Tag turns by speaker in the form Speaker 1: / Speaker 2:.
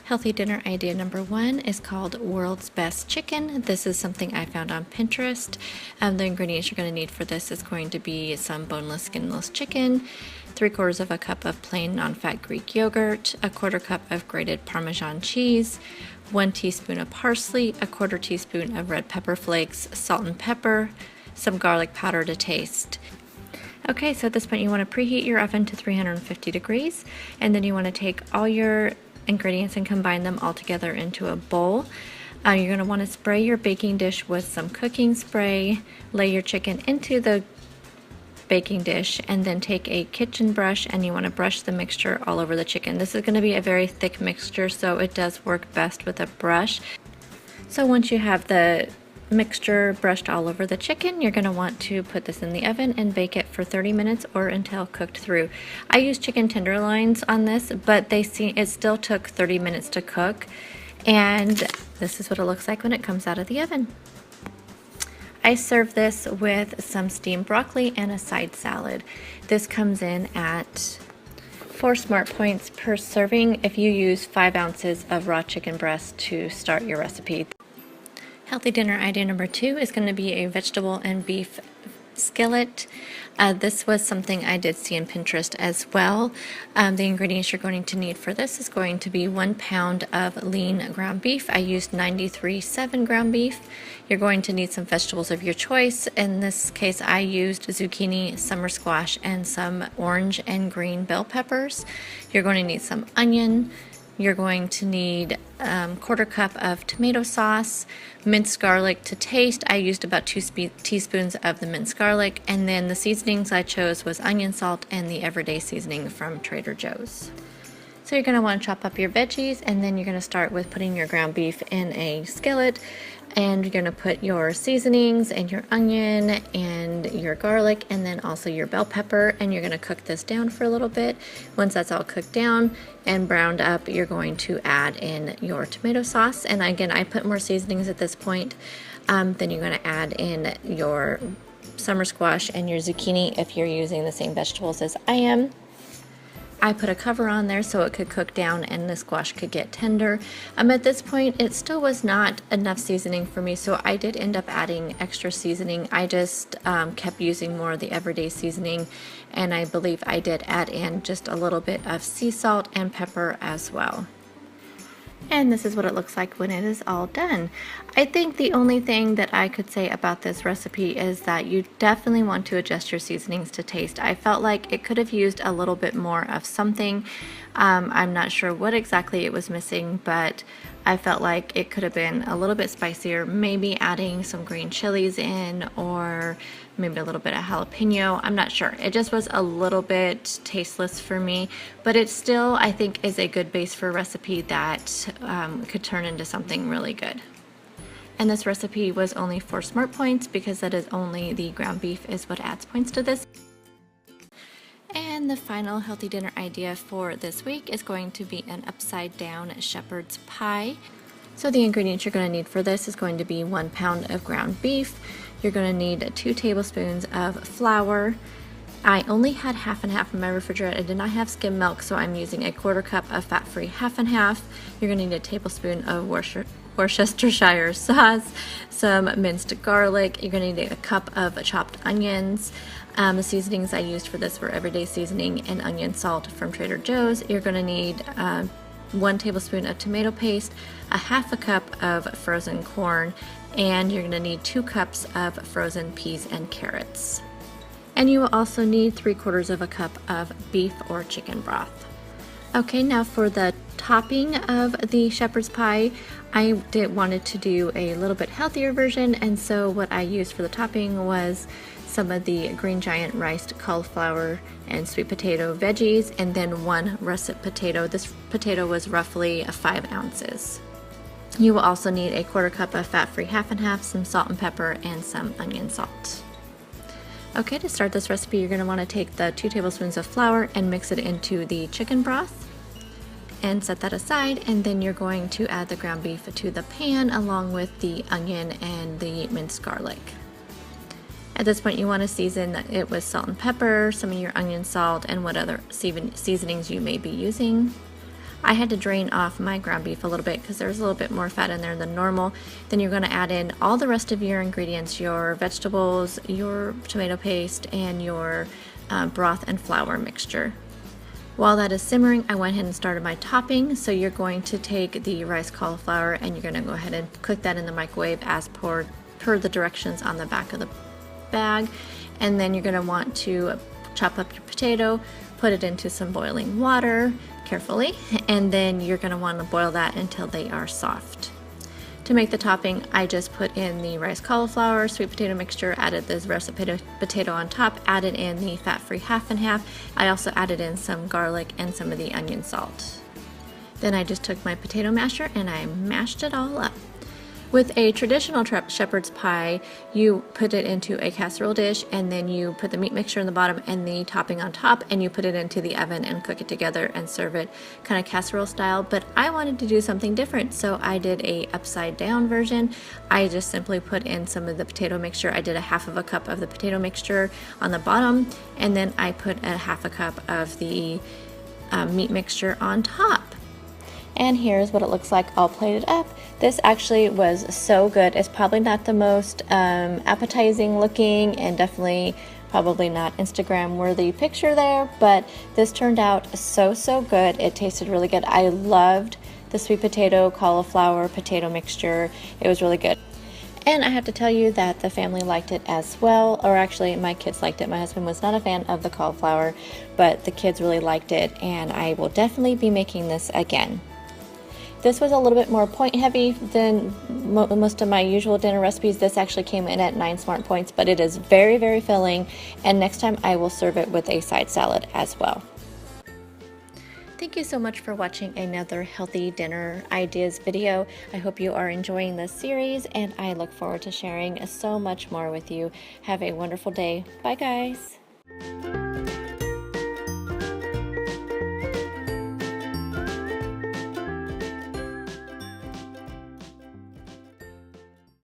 Speaker 1: Healthy dinner idea number 1 is called World's Best Chicken. This is something I found on Pinterest. The ingredients you're going to need for this is going to be some boneless, skinless chicken, 3/4 of a cup of plain non-fat Greek yogurt, a 1/4 cup of grated Parmesan cheese, 1 teaspoon of parsley, a 1/4 teaspoon of red pepper flakes, salt and pepper, some garlic powder to taste. Okay, so at this point you want to preheat your oven to 350 degrees, and then you want to take all your ingredients and combine them all together into a bowl. You're going to want to spray your baking dish with some cooking spray, lay your chicken into the baking dish, and then take a kitchen brush and you want to brush the mixture all over the chicken. This is going to be a very thick mixture, so it does work best with a brush. So once you have the mixture brushed all over the chicken, you're going to want to put this in the oven and bake it for 30 minutes or until cooked through. I used chicken tenderloins on this, but it still took 30 minutes to cook, and this is what it looks like when it comes out of the oven. I serve this with some steamed broccoli and a side salad. This comes in at 4 smart points per serving if you use 5 ounces of raw chicken breast to start your recipe. Healthy dinner idea number 2 is going to be a vegetable and beef skillet. This was something I did see in Pinterest as well. The ingredients you're going to need for this is going to be 1 pound of lean ground beef. I used 93.7 ground beef. You're going to need some vegetables of your choice. In this case, I used zucchini, summer squash, and some orange and green bell peppers. You're going to need some onion. You're going to need 1/4 cup of tomato sauce, minced garlic to taste. I used about 2 teaspoons of the minced garlic, and then the seasonings I chose was onion salt and the everyday seasoning from Trader Joe's. So you're going to want to chop up your veggies, and then you're going to start with putting your ground beef in a skillet, and you're going to put your seasonings and your onion and your garlic and then also your bell pepper, and you're going to cook this down for a little bit. Once that's all cooked down and browned up, you're going to add in your tomato sauce, and again I put more seasonings at this point. Then you're going to add in your summer squash and your zucchini if you're using the same vegetables as I am. I put a cover on there so it could cook down and the squash could get tender. At this point, it still was not enough seasoning for me, so I did end up adding extra seasoning. I just kept using more of the everyday seasoning, and I believe I did add in just a little bit of sea salt and pepper as well. And this is what it looks like when it is all done. I think the only thing that I could say about this recipe is that you definitely want to adjust your seasonings to taste. I felt like it could have used a little bit more of something. I'm not sure what exactly it was missing, but I felt like it could have been a little bit spicier, maybe adding some green chilies in, or maybe a little bit of jalapeno. I'm not sure. It just was a little bit tasteless for me, but it still, I think, is a good base for a recipe that could turn into something really good. And this recipe was only 4 smart points because that is only the ground beef is what adds points to this. And the final healthy dinner idea for this week is going to be an upside down shepherd's pie. So the ingredients you're going to need for this is going to be 1 pound of ground beef. You're going to need 2 tablespoons of flour. I only had half and half in my refrigerator. I did not have skim milk, so I'm using a 1/4 cup of fat-free half and half. You're going to need a tablespoon of Worcestershire sauce, some minced garlic. You're going to need a cup of chopped onions. The seasonings I used for this were everyday seasoning and onion salt from Trader Joe's. You're going to need 1 tablespoon of tomato paste, a 1/2 cup of frozen corn, and you're going to need 2 cups of frozen peas and carrots. And you will also need 3/4 of a cup of beef or chicken broth. Okay, now for the topping of the shepherd's pie, I wanted to do a little bit healthier version, and so what I used for the topping was some of the Green Giant riced cauliflower and sweet potato veggies, and then 1 russet potato. This potato was roughly 5 ounces. You will also need a 1/4 cup of fat-free half and half, some salt and pepper, and some onion salt. Okay, to start this recipe, you're going to want to take the 2 tablespoons of flour and mix it into the chicken broth and set that aside, and then you're going to add the ground beef to the pan along with the onion and the minced garlic. At this point, you want to season it with salt and pepper, some of your onion salt, and what other seasonings you may be using. I had to drain off my ground beef a little bit because there's a little bit more fat in there than normal. Then you're going to add in all the rest of your ingredients, your vegetables, your tomato paste, and your broth and flour mixture. While that is simmering, I went ahead and started my topping. So you're going to take the rice cauliflower and you're going to go ahead and cook that in the microwave as per the directions on the back of the bag. And then you're going to want to chop up your potato, put it into some boiling water carefully, and then you're going to want to boil that until they are soft. To make the topping, I just put in the rice cauliflower, sweet potato mixture, added the rest of potato on top, added in the fat-free half and half. I also added in some garlic and some of the onion salt. Then I just took my potato masher and I mashed it all up. With a traditional shepherd's pie, you put it into a casserole dish and then you put the meat mixture in the bottom and the topping on top, and you put it into the oven and cook it together and serve it kind of casserole style. But I wanted to do something different, so I did a upside down version. I just simply put in some of the potato mixture. I did a half of a cup of the potato mixture on the bottom, and then I put a half a cup of the meat mixture on top. And here's what it looks like all plated up. This actually was so good. It's probably not the most appetizing looking, and definitely probably not Instagram worthy picture there, but this turned out so good. It tasted really good. I loved the sweet potato, cauliflower, potato mixture. It was really good. And I have to tell you that the family liked it as well, or actually my kids liked it. My husband was not a fan of the cauliflower, but the kids really liked it, and I will definitely be making this again. This was a little bit more point heavy than most of my usual dinner recipes. This actually came in at 9 smart points, but it is very filling, and next time I will serve it with a side salad as well. Thank you so much for watching another healthy dinner ideas video. I hope you are enjoying this series, and I look forward to sharing so much more with you. Have a wonderful day. Bye guys.